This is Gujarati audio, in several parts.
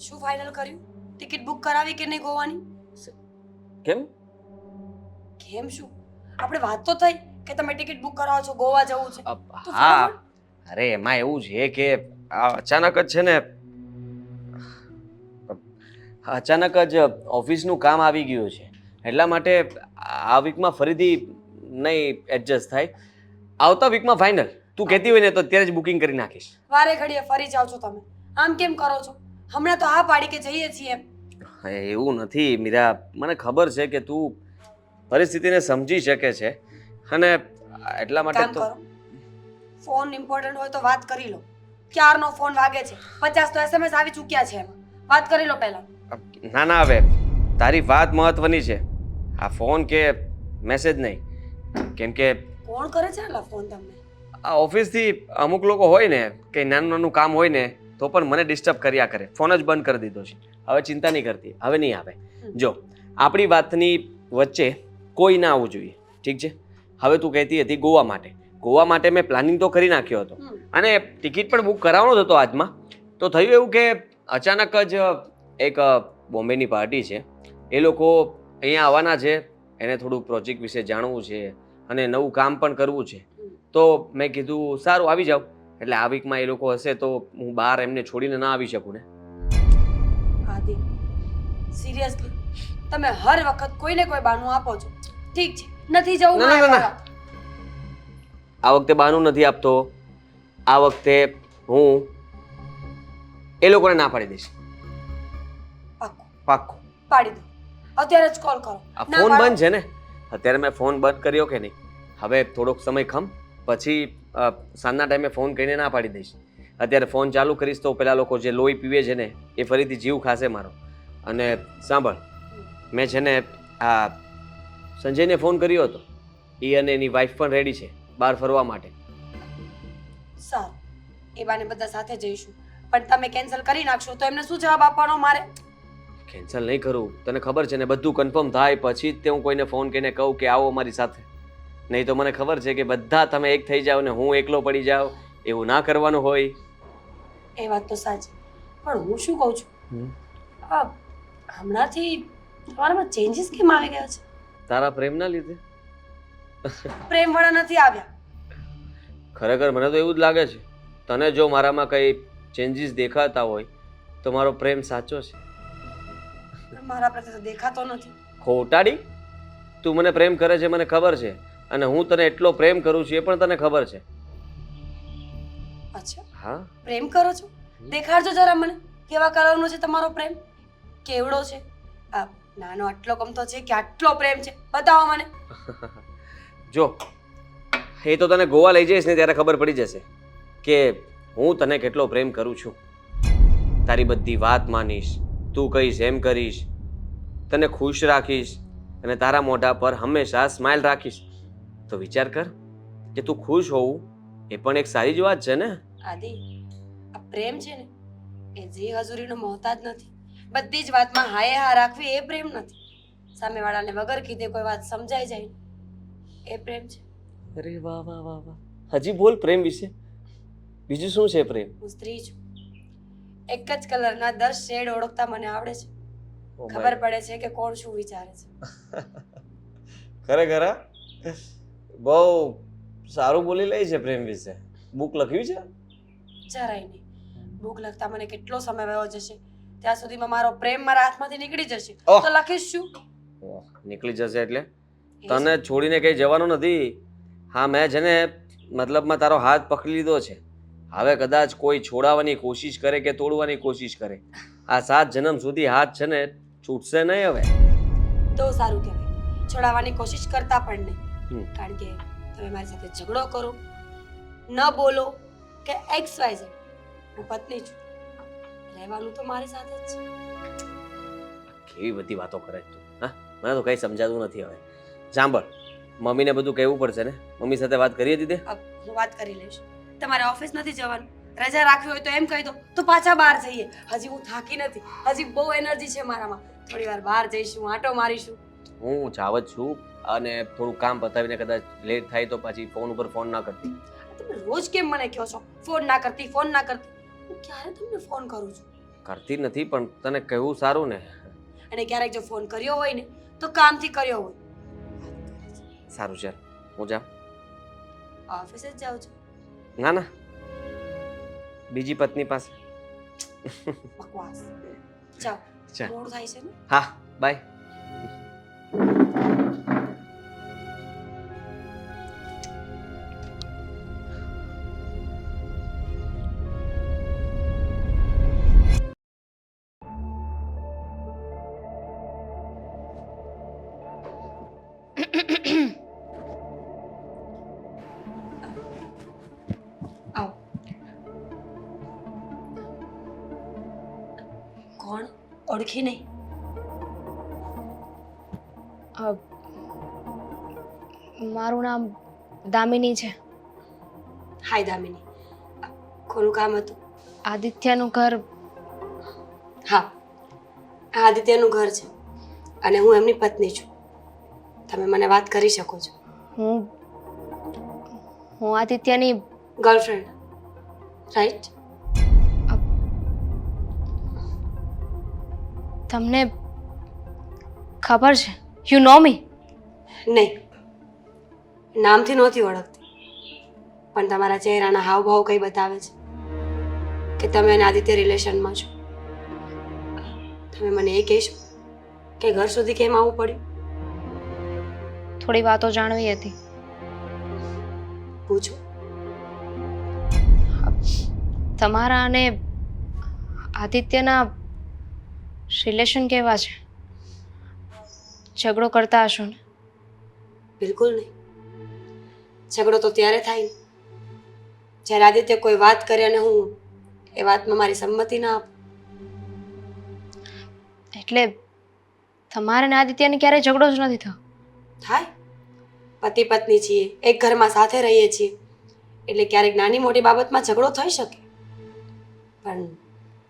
શું ફાઇનલ કર્યું? ટિકિટ બુક કરાવી કે નહીં ગોવાની? કેમ? કેમ શું? આપણે વાત તો થઈ કે તમે ટિકિટ બુક કરાવો છો, ગોવા જવું છે. તો હા, ફટાફટ. અરે એમાં એવું છે કે આ અચાનક જ છે ને, અચાનક જ ઓફિસનું કામ આવી ગયું છે. એટલા માટે આ વીકમાં ફરીથી નહીં એડજસ્ટ થાય. આવતા વીકમાં ફાઇનલ. તું કહેતી હોય ને તો અત્યારે જ બુકિંગ કરી નાખીશ. વારે ઘડીએ ફરી જાઓ છો તમે. આમ કેમ કરો છો? હમણાં તો હા પાડી કે જઈએ છીએ એમ. એવું નથી મીરા, મને ખબર છે કે તું પરિસ્થિતિને સમજી શકે છે અને એટલા માટે કામ તો કરો. ફોન ઇમ્પોર્ટન્ટ હોય તો વાત કરી લો. ક્યારનો ફોન વાગે છે, 50 તો SMS આવી ચૂક્યા છે એમાં. વાત કરી લો પહેલા. ના ના, હવે તારી વાત મહત્વની છે, આ ફોન કે મેસેજ નહીં. કેમ કે કોણ કરે છે આટલા ફોન તમને? આ ઓફિસથી અમુક લોકો હોય ને કે નાનું નાનું કામ હોય ને તો પણ મને ડિસ્ટર્બ કર્યા કરે. ફોન જ બંધ કરી દીધો છે. હવે ચિંતા નહીં કરતી, હવે નહીં આવે. જો આપણી વાતની વચ્ચે કોઈ ના આવવું જોઈએ, ઠીક છે? હવે તું કહેતી હતી ગોવા માટે. ગોવા માટે મેં પ્લાનિંગ તો કરી નાખ્યો હતો અને ટિકિટ પણ બુક કરાવવાનો જ હતો આજમાં. તો થયું એવું કે અચાનક જ એક બોમ્બેની પાર્ટી છે, એ લોકો અહીંયા આવવાના છે. એને થોડું પ્રોજેક્ટ વિશે જાણવું છે અને નવું કામ પણ કરવું છે. તો મેં કીધું સારું આવી જાઓ. એટલે આ વીકમાં એ લોકો હશે તો હું બહાર એમને છોડીને ના આવી શકું ને. આદિ, સિરિયસલી તમે હર વખત કોઈને કોઈ બહાનું આપો છો. ઠીક છે, નથી જવું ના, ના, મારે ના, ના. ફરવા. આ વખતે બહાનું નથી આપતો. આ વખતે હું એ લોકોને ના પાડી દઈશ. પાક્કું પાક્કું. પાડી દો. અત્યારે જ કોલ કરો. આ ના ફોન પાડો. બંધ છે ને, અત્યારે મેં ફોન બંધ કર્યો કે નહીં. હવે થોડોક સમય ખમ, પછી સાંજના ટાઈમે ફોન કરીને ના પાડી દઈશ. અત્યારે ફોન ચાલુ કરીશ તો પેલા લોકો જે લોહી પીવે છે ને એ ફરીથી જીવ ખાશે મારો. અને સાંભળ, મેં છે ને આ સંજયને ફોન કર્યો હતો. એ અને એની વાઈફ પણ રેડી છે બહાર ફરવા માટે. સારું, એ બાને બધા સાથે જઈશું. પણ તમે કેન્સલ કરી નાખશો તો એમને શું જવાબ આપવાનો મારે? કેન્સલ નહીં કરું, તને ખબર છે ને, બધું કન્ફર્મ થાય પછી જ તે હું કોઈને ફોન કરીને કહું કે આવો મારી સાથે. નહીં તો મને ખબર છે કે બધા તમે એક થઈ જાઓ ને હું એકલો પડી જાઉં. એવું ના કરવાનું હોય. એ વાત તો સાચી. પણ હું શું કહું છું, આ હમણાંથી તમારામાં ચેન્જીસ કેમ આવી ગયા છે? તારા પ્રેમના લીધે. પ્રેમવાળા નથી આવ્યા. ખરેખર મને તો એવું જ લાગે છે, તને જો મારામાં કંઈ ચેન્જીસ દેખાતા હોય તો મારો પ્રેમ સાચો છે. મારા પ્રત્યે તો દેખાતો નથી. ખોટાડી, તું મને પ્રેમ કરે છે મને ખબર છે, અને હું તને એટલો પ્રેમ કરું છું એ પણ તને ખબર છે. અચ્છા, હા, પ્રેમ કરો છો? દેખાડજો જરા મને, કેવા કલરનો છે તમારો પ્રેમ? કેવડો છે? આ નાનો આટલો ગમતો છે કે આટલો પ્રેમ છે? બતાવો મને. જો એ તો તને ગોવા લઈ જઈશ ને ત્યારે ખબર પડી જશે કે હું તને કેટલો પ્રેમ કરું છું. તારી બધી વાત માનીશ, તું કહીશ એમ કરીશ, તને ખુશ રાખીશ અને તારા મોઢા પર હંમેશા સ્માઇલ રાખીશ. તો વિચાર કર કે તું ખુશ હોવું એ પણ એક સારી જ વાત છે ને. આદિ, આ પ્રેમ છે ને એ જે હજુરીનો મોહતાજ નથી. બધી જ વાતમાં હાએ હા રાખવી એ પ્રેમ નથી. સામેવાળાને વગર કીધે કોઈ વાત સમજાઈ જાય એ પ્રેમ છે. અરે વાહ વાહ વાહ વાહ, હજી બોલ પ્રેમ વિશે. બીજું શું છે પ્રેમ? હું સ્ત્રી છું. એક જ કલરના 10 શેડ ઓળખતા મને આવડે છે. Oh my ખબર પડે છે કે કોણ શું વિચારે છે. ખરેખર હા? બહુ સારું બોલી લે છે પ્રેમ વિશે. બુક લખ્યું છે? જરાય નહીં. બુક લખતા મને કેટલો સમય વયો જશે. ત્યાં સુધીમાં મારો પ્રેમ મારા હાથમાંથી નીકળી જશે ઓહ! તો લખીશ શું? નીકળી જશે એટલે એ તને જ. છોડીને કઈ જવાનું નથી. હા, મેં છે ને મતલબમાં તારો હાથ પકડી લીધો છે. હવે કદાચ કોઈ છોડાવવાની કોશિશ કરે કે તોડવાની કોશિશ કરે, આ 7 જન્મ સુધી હાથ છે ને છૂટશે નહીં હવે. તો સારું કહેવાય. છોડાવવાની કોશિશ કરતા પણ નહીં. હમ. કારણ કે તમે મારી સાથે ઝઘડો કરો, ન બોલો કે XYZ, હું પત્ની છું. રહેવાનું તો મારી સાથે જ છે. કેવી બધી વાતો કરે છે તું? હા, મને તો કંઈ સમજાતું નથી હવે. સાંભળ, મમ્મીને બધું કહેવું પડશે ને. મમ્મી સાથે વાત કરી હતી તે? હું વાત કરી લઈશ. તમારે ઓફિસ નથી જવાનું, રજા રાખવી હોય તો એમ કહી દો તો પાછા બહાર જઈએ. હજી હું થાકી નથી, હજી બહુ એનર્જી છે મારામાં. થોડી વાર બહાર જઈશું, આંટો મારીશું. હું જાવ જ છું અને થોડું કામ પતાવીને કદાચ લેટ થાય તો પછી ફોન ઉપર ફોન ના કરતી. તમે રોજ કેમ મને કહો છો ફોન ના કરતી, ફોન ના કરતી? હું ક્યારે તમને ફોન કરું છું? કરતી નથી પણ તને કહેવું સારું ને. અને ક્યારેક જો ફોન કર્યો હોય ને તો કામથી કર્યો હોય. સારું ચાલ હું જાઉં. ઓફિસે જ જાઉં છું. ના ના, બીજી પત્ની પાસે. બકવાસ. જાઓ, ચાલ. મોડું થાય છે ને. હા બાય. આવો. કોણ? ઓળખી નહીં? મારું નામ દામિની છે. હાય દામિની. કોનું કામ હતું? આદિત્યનું ઘર. હા, આ આદિત્યનું ઘર છે અને હું એમની પત્ની છું. તમે મને વાત કરી શકો છો. હું આદિત્યની ગર્લફ્રેન્ડ, રાઈટ? તમને ખબર છે? યુ નો મી? નહીં, નામથી નહોતી ઓળખતી, પણ તમારા ચહેરાના હાવભાવ કંઈ બતાવે છે કે તમે અને આદિત્ય રિલેશનમાં છો. તમે મને એ કહેશો કે ઘર સુધી કેમ આવવું પડ્યું? થોડી વાતો જાણવી હતી. પૂછો. તમારા અને આદિત્યના રિલેશન કેવા છે? ઝઘડો કરતા હશો ને? બિલકુલ નહીં. ઝઘડો તો ત્યારે થાય ને જ્યારે આદિત્ય કોઈ વાત કરે અને હું એ વાતમાં મારી સંમતિ ના આપું. એટલે તમારે ને આદિત્યને ક્યારેય ઝઘડો જ નથી થયો? થાય. પતિ પત્ની છીએ, એક ઘરમાં સાથે રહીએ છીએ, એટલે ક્યારેક નાની મોટી બાબતમાં ઝઘડો થઈ શકે. પણ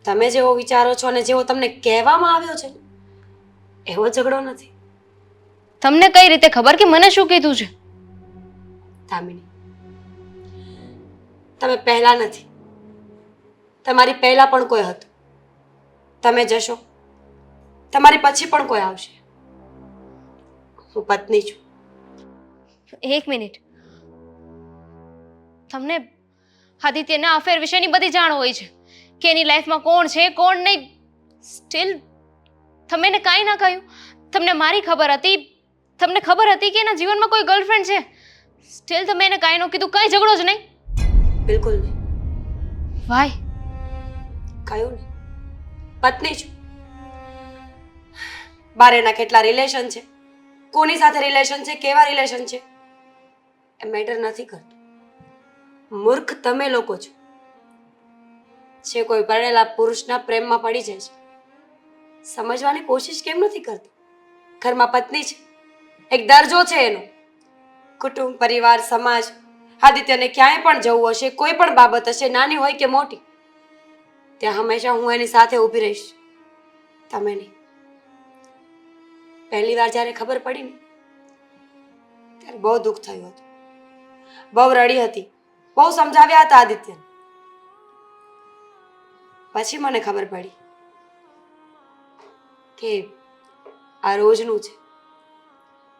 તમે જેવો વિચારો છો અને જેવો તમને કહેવામાં આવ્યો છે એવો ઝઘડો નથી. તમને કઈ રીતે ખબર કે મને શું કીધું છે? દામિની, તમે પહેલા નથી, તમારી પહેલા પણ કોઈ હતું. તમે જશો, તમારી પછી પણ કોઈ આવશે. હું પત્ની છું. એક મિનિટ. તમને આદિત્યના અફેર વિશેની બધી જાણ હોય છે કે એની લાઈફમાં કોણ છે કોણ નહીં. સ્ટીલ તમે એને કાંઈ ના કહ્યું. તમને મારી ખબર હતી, તમને ખબર હતી કે એના જીવનમાં કોઈ ગર્લફ્રેન્ડ છે. સ્ટીલ તમે એને કાંઈ ન કીધું. કાંઈ ઝઘડો જ નહીં? બિલકુલ નહીં. વાય? કહ્યું ને, પત્ની છું. બાર એના કેટલા રિલેશન છે, કોની સાથે રિલેશન છે, કેવા રિલેશન છે, એ મેટર નથી કરતું. મૂર્ખ તમે લોકો છો જે કોઈ પરણેલા પુરુષના પ્રેમમાં પડી જાય છે. સમજવાની કોશિશ કેમ નથી કરતા? ઘરમાં પત્ની છે, એક દરજ્જો છે એનો. કુટુંબ, પરિવાર, સમાજ. આદિત્યને ક્યાંય પણ જવું હશે, કોઈ પણ બાબત હશે, નાની હોય કે મોટી, ત્યાં હંમેશા હું એની સાથે ઊભી રહીશ. તમે નહીં. પહેલી વાર જ્યારે ખબર પડી ને ત્યારે બહુ દુઃખ થયું હતું, બહુ રડી હતી, બહુ સમજાવ્યા હતા આદિત્યને. પછી મને ખબર પડી કે આ રોજનું છે.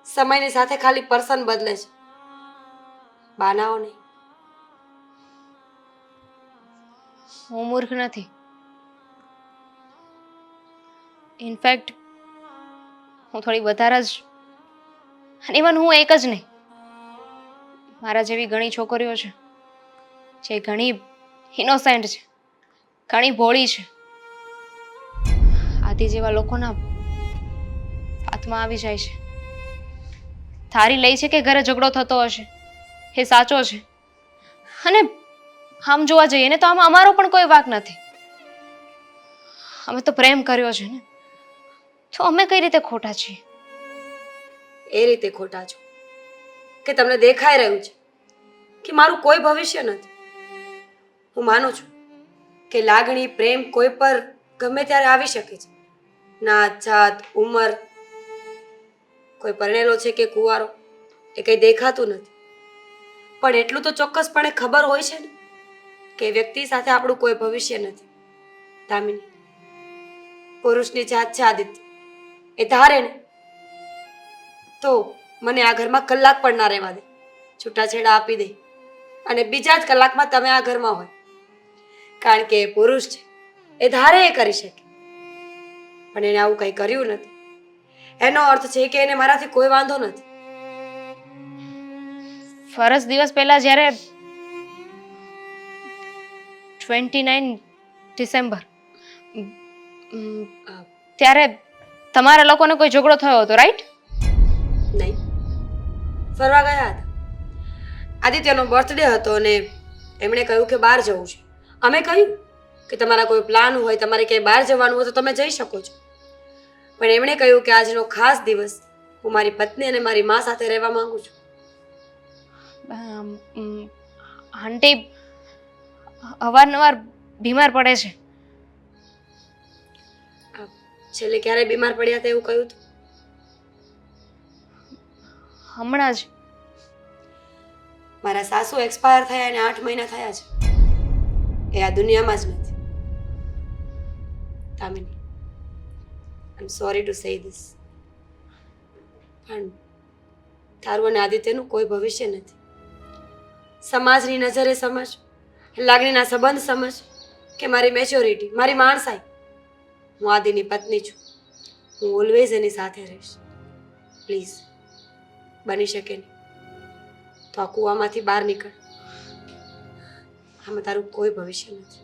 સમયની સાથે ખાલી પર્સન બદલે છે, બાનાઓ નહીં. હું મૂર્ખ નથી. ઇનફેક્ટ હું થોડી વધારે જ, અને ઇવન હું એક જ નહીં, મારા જેવી ઘણી છોકરીઓ છે જે ઘણી ઇનોસેન્ટ છે, ઘણી ભોળી છે. આદિ જેવા લોકોના હાથમાં આવી જાય છે. ધારી લે છે કે ઘરે ઝઘડો થતો હશે, એ સાચો છે. અને આમ જોવા જઈએ ને તો આમાં અમારો પણ કોઈ વાંક નથી. અમે તો પ્રેમ કર્યો છે ને, તો અમે કઈ રીતે ખોટા છીએ? એ રીતે ખોટા છો કે તમને દેખાઈ રહ્યું છે કે મારું કોઈ ભવિષ્ય નથી. હું માનું છું કે લાગણી, પ્રેમ કોઈ પર ગમે ત્યારે આવી શકે છે. નાત, જાત, ઉંમર, કોઈ પરણેલો છે કે કુંવારો, એ કંઈ દેખાતું નથી. પણ એટલું તો ચોક્કસપણે ખબર હોય છે ને કે વ્યક્તિ સાથે આપણું કોઈ ભવિષ્ય નથી. દામિની, પુરુષની જાત છે આદિત્ય. એ ધારે ને તો મને આ ઘરમાં કલાક પણ ના રહેવા દે, છૂટાછેડા આપી દે અને બીજા જ કલાકમાં તમે આ ઘરમાં હોય. કારણ કે એ પુરુષ છે, એ ધારે એ કરી શકે. પણ એને આવું કંઈ કર્યું નથી. એનો અર્થ છે કે એને મારાથી કોઈ વાંધો નથી. ફરજ દિવસ પહેલા જ્યારે 29 ડિસેમ્બર ત્યારે તમારા લોકોને કોઈ ઝઘડો થયો હતો, રાઈટ? નહીં, ફરવા ગયા હતા. આદિત્યનો બર્થડે હતો અને એમણે કહ્યું કે બહાર જવું છે. અમે કહ્યું કે તમારા કોઈ પ્લાન હોય, તમારે ક્યાંય બહાર જવાનું હોય તો તમે જઈ શકો છો. પણ એમણે કહ્યું કે આજનો ખાસ દિવસ હું મારી પત્ની અને મારી મા સાથે રહેવા માંગુ છું. આંટી અવારનવાર બીમાર પડે છે. છેલ્લે ક્યારે બીમાર પડ્યા હતા એવું કહ્યું હતું? હમણાં જ. મારા સાસુ એક્સપાયર થયા અને 8 મહિના થયા છે. એ આ દુનિયામાં જ નથી. Damini, I am sorry to say this, પણ તારું અને આદિત્યનું કોઈ ભવિષ્ય નથી. સમાજની નજરે સમજ, લાગણીના સંબંધ સમજ કે મારી મેચ્યોરિટી, મારી માણસાઈ. હું આદિની પત્ની છું. હું ઓલવેઝ એની સાથે રહીશ. પ્લીઝ, બની શકે નહીં તો આ કૂવામાંથી બહાર નીકળ. આમાં તારું કોઈ ભવિષ્ય નથી.